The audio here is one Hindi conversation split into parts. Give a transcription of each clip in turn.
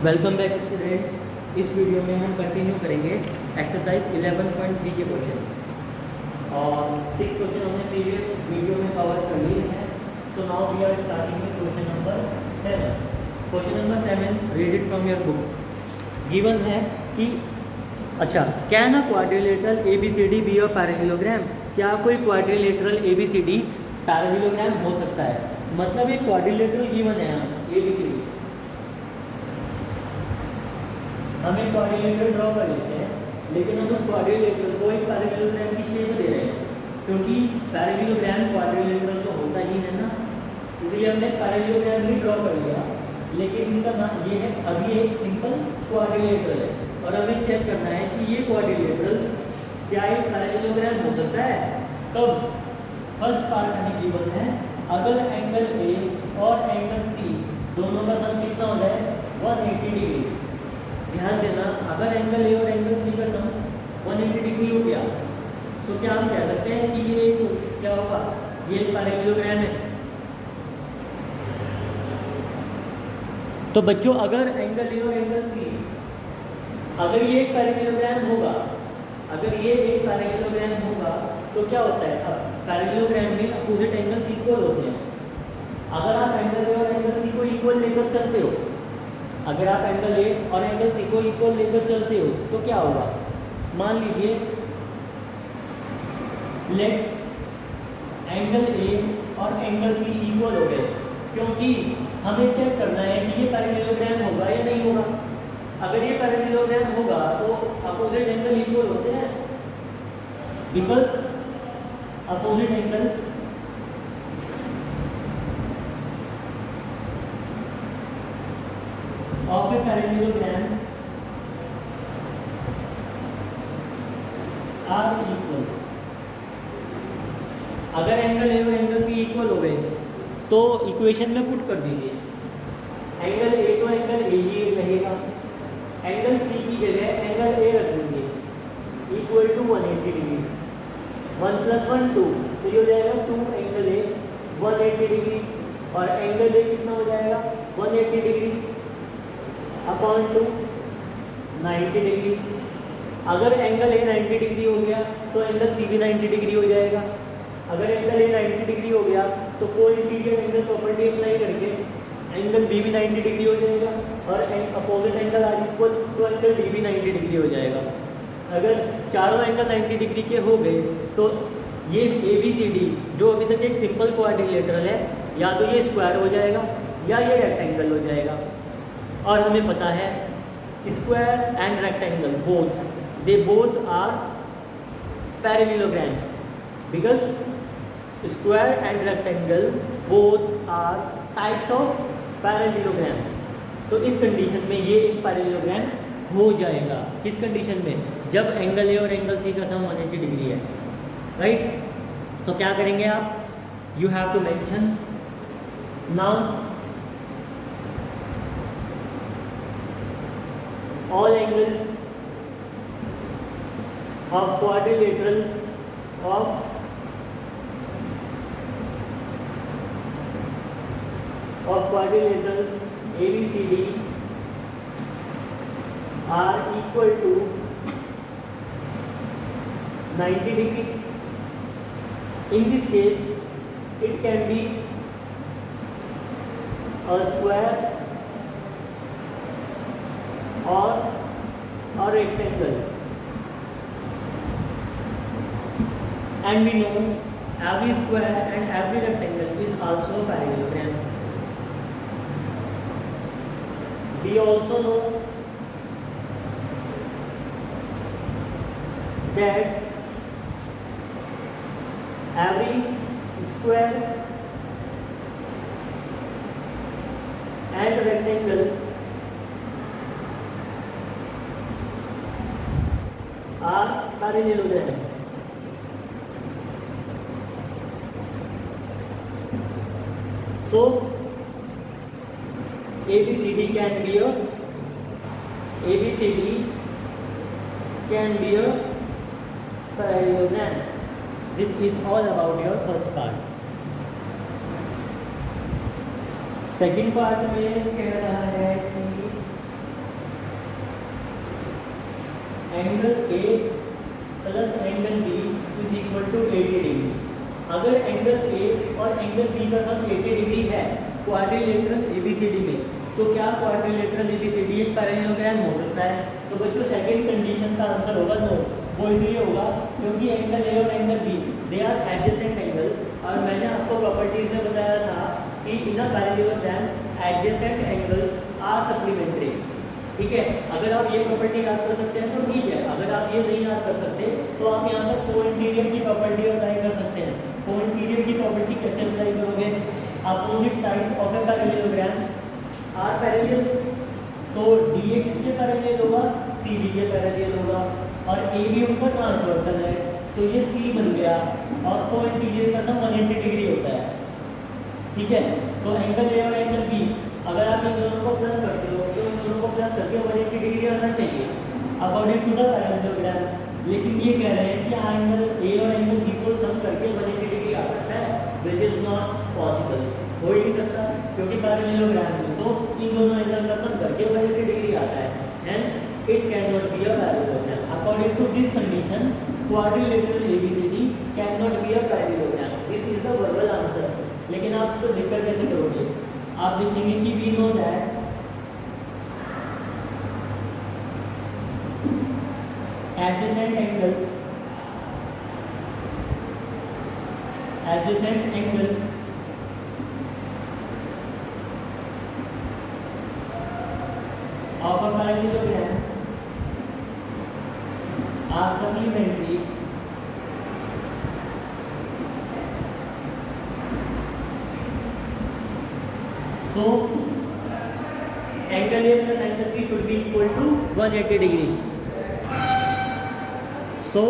Welcome back students. इस वीडियो में हम कंटिन्यू करेंगे एक्सरसाइज 11.3 के क्वेश्चन और 6 क्वेश्चन हमने प्रीवियस वीडियो में कवर कर लिए हैं। So now we are starting with question number 7। Question number 7, read it from your book. Given है कि can a quadrilateral ABCD be a parallelogram? क्या कोई क्वाड्रिलेटरल ABCD पैरेललोग्राम हो सकता है? मतलब एक क्वाड्रिलेटरल गिवन है यहाँ ABCD, हम एक क्वाड्रिलेटरल ड्रॉ कर लेते हैं, लेकिन हम उस क्वाड्रिलेटरल को एक पैरेललोग्राम की शेप दे रहे हैं, क्योंकि पैरेललोग्राम क्वाड्रिलेटरल तो होता ही है ना, इसलिए हमने पैरेललोग्राम भी ड्रॉ कर लिया। लेकिन इसका नाम ये है, अभी एक सिंपल क्वाड्रिलेटरल है और हमें चेक करना है कि ये क्वाड्रिलेटरल क्या एक पैरेललोग्राम हो सकता है। कब? फर्स्ट पार्ट हमें गिवन है, अगर एंगल A और एंगल C दोनों का सम कितना हो जाए 180 डिग्री। ध्यान देना, अगर एंगल A और एंगल C का सम 180 डिग्री हो गया तो क्या हम कह सकते हैं कि ये क्या होगा, ये एक पैरेललोग्राम है। तो बच्चों, अगर एंगल A और एंगल C, अगर ये एक पैरेललोग्राम होगा, अगर ये एक पैरेललोग्राम होगा तो क्या होता है, अब पैरेललोग्राम में अपोजिट एंगल्स इक्वल होते हैं। अगर आप एंगल A और एंगल C को इक्वल लेकर चलते हो, अगर आप एंगल A और एंगल C को इक्वल लेकर चलते हो तो क्या होगा, मान लीजिए लेट एंगल A और एंगल C इक्वल हो गए, क्योंकि हमें चेक करना है कि ये पैरेललोग्राम होगा या नहीं होगा। अगर ये पैरेललोग्राम होगा तो अपोजिट एंगल इक्वल होते हैं, because opposite angles of a parallelogram are equal। अगर एंगल A और एंगल C इक्वल हो गए तो इक्वेशन में पुट कर दीजिए, एंगल A तो एंगल A ही रहेगा, एंगल C की जगह एंगल A रख देंगे इक्वल टू 180 डिग्री। 1 + 1 2, तो ये हो जाएगा 2 एंगल A 180 डिग्री, और एंगल A कितना हो जाएगा 180 डिग्री अपॉन 2 90 डिग्री। अगर एंगल A 90 डिग्री हो गया तो एंगल C भी 90 डिग्री हो जाएगा। अगर एंगल A 90 डिग्री हो गया तो कोई इंटीरियर एंगल प्रॉपर्टी अप्लाई करके एंगल B भी 90 डिग्री हो जाएगा, और अपोजिट एंगल आर इक्वल तो एंगल D भी 90 डिग्री हो जाएगा। अगर चारों एंगल 90 डिग्री के हो गए तो ये ABCD जो अभी तक एक सिंपल क्वाड्रिलेटरल है, या तो ये स्क्वायर हो जाएगा या ये रेक्टेंगल हो जाएगा। और हमें पता है square and rectangle they both are parallelograms, because square and rectangle both are types of parallelogram. तो इस कंडीशन में ये एक पैरेललोग्राम हो जाएगा। किस कंडीशन में? जब एंगल A और एंगल C का सम 180 डिग्री है, राइट। तो क्या करेंगे आप, you have to mention now all angles of quadrilateral of quadrilateral ABCD are equal to 90 degree. In this case, it can be a square or a rectangle, and we know every square and every rectangle is also a parallelogram. We also know that every square and rectangle are parallelogram. So ABCD can be a parallelogram. This is all about your first part. Second part में कह रहा है कि angle A plus angle B is equal to 80 degree. अगर एंगल ए और एंगल बी का सम 80 डिग्री है क्वाड्रिलेटरल एबीसीडी में, तो क्या क्वाड्रिलेटरल एबीसीडी एक पैरेललोग्राम हो सकता है? तो बच्चों सेकंड कंडीशन का आंसर होगा नो। वो इसलिए होगा क्योंकि एंगल ए और angle B they are adjacent angle, और मैंने आपको प्रॉपर्टीज में बताया था कि in a parallelogram adjacent angles are supplementary. ठीक है, अगर आप ये प्रॉपर्टी याद कर सकते हैं तो ठीक है, अगर आप ये नहीं याद कर सकते तो आप यहाँ पर कोइंटीरियर की प्रॉपर्टी अप्लाई कर सकते हैं। कोइंटीरियर की प्रॉपर्टी कैसे अप्लाई करोगे? Opposite sides of a parallelogram are parallel, तो डी ए किसके पैरेलल होगा? सी बी के पैरेलल होगा, और ए बी उनका ट्रांसवर्सल है, तो ये सी बन गया, और कोइंटीरियर का सम 180 डिग्री होता है। ठीक है, तो एंगल ए और एंगल बी अगर आप इन दोनों को प्लस करते हो तो इन दोनों को प्लस करके 180 डिग्री आना चाहिए अकॉर्डिंग टू द पैरेललोग्राम। लेकिन ये कह रहे हैं कि एंगल ए और एंगल बी को सम करके 180 डिग्री आ सकता है, विच इज़ नॉट पॉसिबल। हो ही नहीं सकता, क्योंकि पैरेललोग्राम में तो इन दोनों एंगल का सम करके 180 डिग्री आता है, hence it can not be a parallelogram. According to this condition quadrilateral ABCD can not be a parallelogram. This is the verbal answer. लेकिन आप इसको लिखकर कैसे करोगे? आप लिखेंगे कि we know that adjacent angles of a parallelogram are supplementary so angle A plus angle B should be equal to 180 degree. So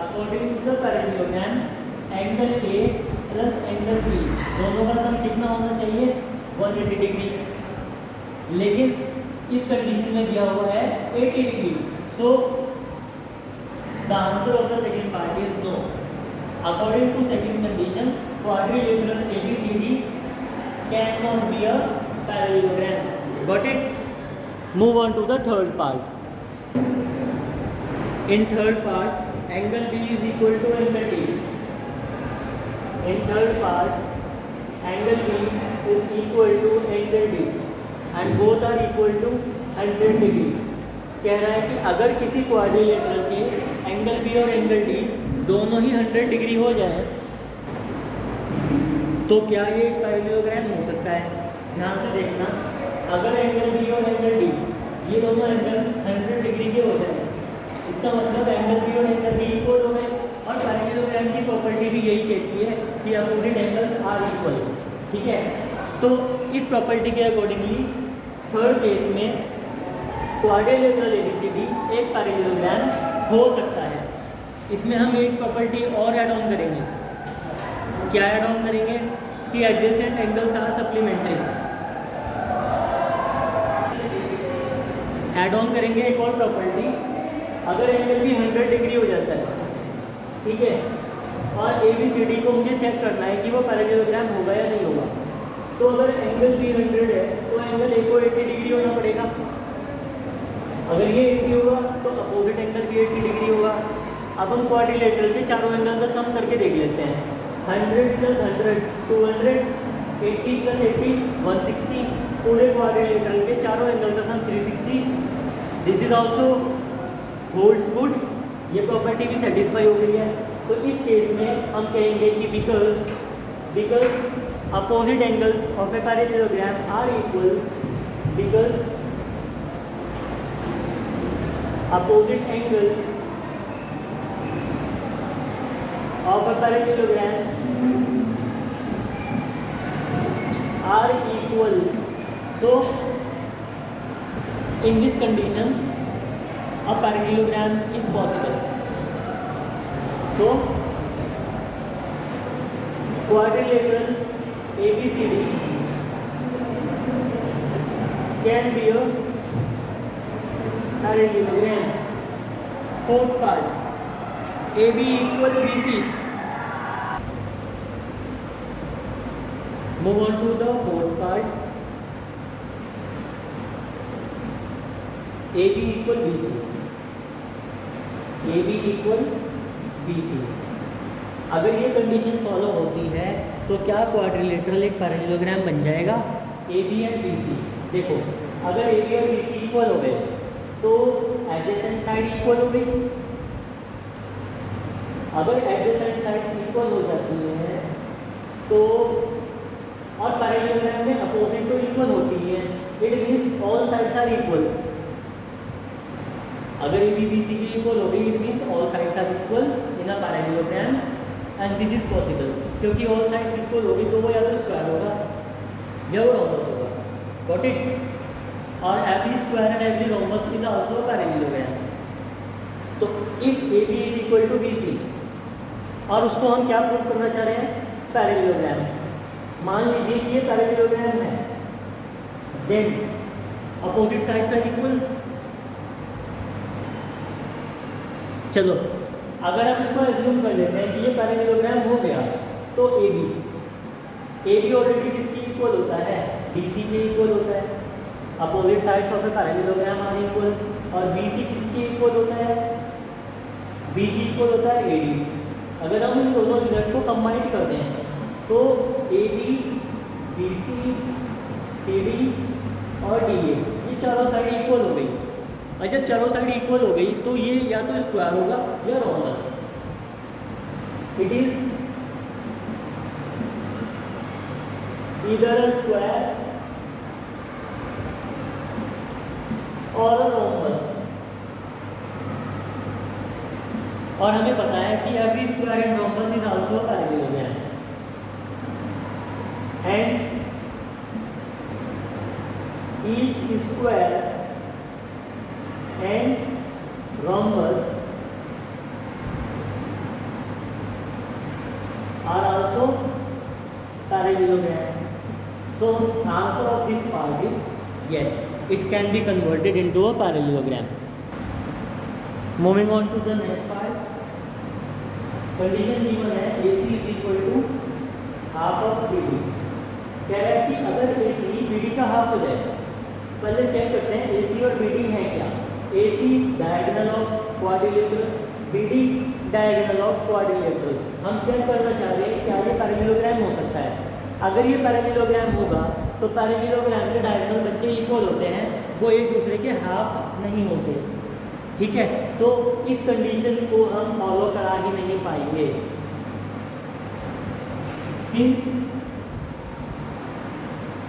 according to the parallelogram angle A plus angle B दोनों का सम कितना होना चाहिए? 180 डिग्री। लेकिन इस कंडीशन में दिया हुआ है 80 degree. So the answer of the second part is no. According to second condition quadrilateral ABCD can not be a parallelogram. Got it? Move on to the third part. In third part, angle B is equal to angle D. In third part, angle B is equal to angle D, and both are equal to 100 degree. कह रहा है कि अगर किसी क्वाड्रिलेटरल के एंगल B और एंगल D दोनों ही 100 डिग्री हो जाए तो क्या ये पैरेललोग्राम हो सकता है? ध्यान से देखना, अगर एंगल B और एंगल D ये दोनों एंगल 100 डिग्री के हो जाए, इसका मतलब एंगल बी और एंगल बी इक्वल हो गए। और पैरेललोग्राम की प्रॉपर्टी भी यही कहती है कि अपोजिट एंगल्स आर इक्वल। ठीक है, तो इस प्रॉपर्टी के अकॉर्डिंगली थर्ड केस में क्वाड्रिलेटरल एबीसीडी एक पैरेललोग्राम हो सकता है। इसमें हम एक प्रॉपर्टी और ऐड ऑन करेंगे। क्या ऐड ऑन करेंगे? कि adjacent angles are supplementary. Add on करेंगे एक और प्रॉपर्टी, अगर एंगल भी 100 डिग्री हो जाता है, ठीक है, और ABCD को मुझे चेक करना है कि वो पैरेललोग्राम होगा या नहीं होगा, तो अगर एंगल भी 100 है तो एंगल ए को 80 डिग्री होना पड़ेगा। अगर ये 80 होगा तो अपोजिट एंगल भी 80 डिग्री होगा। अब हम क्वाड्रिलेटरल के चारों एंगल का सम करके देख लेते हैं। 100 + 100 200, 80 + 80 160, पूरे क्वाड्रिलेटरल के चारों एंगल का सम 360। This is also holds good, ये प्रॉपर्टी भी सेटिस्फाई हो गई है। तो इस केस में हम कहेंगे कि because opposite angles of a parallelogram are equal, because opposite angles of a parallelogram are equal, so in this condition a parallelogram is possible. So quadrilateral ABCD can be a parallelogram. Fourth part, AB equal BC. Move on to the fourth part, AB equal BC. A B equal B C. अगर ये कंडीशन फॉलो होती है तो क्या क्वाड्रिलेटरल एक पैरेललोग्राम बन जाएगा A B and B C. देखो अगर ए बी और बी सी इक्वल हो गए तो एडजेसेंट साइड इक्वल हो गई। अगर एडजेसेंट साइड्स इक्वल हो जाती हैं तो और पैरेललोग्राम में अपोजिट तो इक्वल होती है, it means all sides are equal. अगर ए बी बी सी की इक्वल हो गई it means all sides are equal in a parallelogram and this is possible, क्योंकि ऑल साइड्स इक्वल होगी तो वो या तो स्क्वायर होगा या वो रोम्बस होगा। Got it? और every square and every rhombus is also parallelogram. तो if A B is equal to B C और उसको हम क्या प्रूव करना चाह रहे हैं? पैरेललोग्राम। मान लीजिए कि ये पैरेललोग्राम है, then opposite sides are equal. चलो अगर हम इसको एज्यूम कर लेते हैं कि ये पैरेललोग्राम हो गया तो ए बी ऑलरेडी किसकी इक्वल होता है? डी सी के इक्वल होता है। Opposite sides of a parallelogram are equal. और बी सी किसकी इक्वल होता है? बी सी इक्वल होता है ए डी। अगर हम इन दोनों रिजल्ट को कंबाइन करते हैं तो A B B C D और डी ए ये चारों साइड इक्वल हो गई। और जब चारों साइड इक्वल हो गई तो ये या तो स्क्वायर होगा या rhombus. It is either a square और अ रोम्बस। और हमें पता है कि every square and rhombus is also a parallelogram and each square and rhombus are also parallelogram. So answer of this part is yes, it can be converted into a parallelogram. Moving on to the next part. Condition given है AC is equal to half of BD। कह रहा है कि अगर AC BD का हाफ हो जाए, पहले चेक करते हैं AC और BD है क्या। AC diagonal of quadrilateral, BD diagonal of quadrilateral. हम चेक करना चाह रहे हैं क्या ये पैरेललोग्राम हो सकता है। अगर ये पैरेललोग्राम होगा तो पैरेललोग्राम के डायगोनल बच्चे इक्वल होते हैं, वो एक दूसरे के हाफ नहीं होते। ठीक है, तो इस कंडीशन को हम फॉलो करा ही नहीं पाएंगे since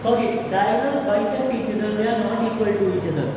diagonals bisect each other, they are not equal to each other।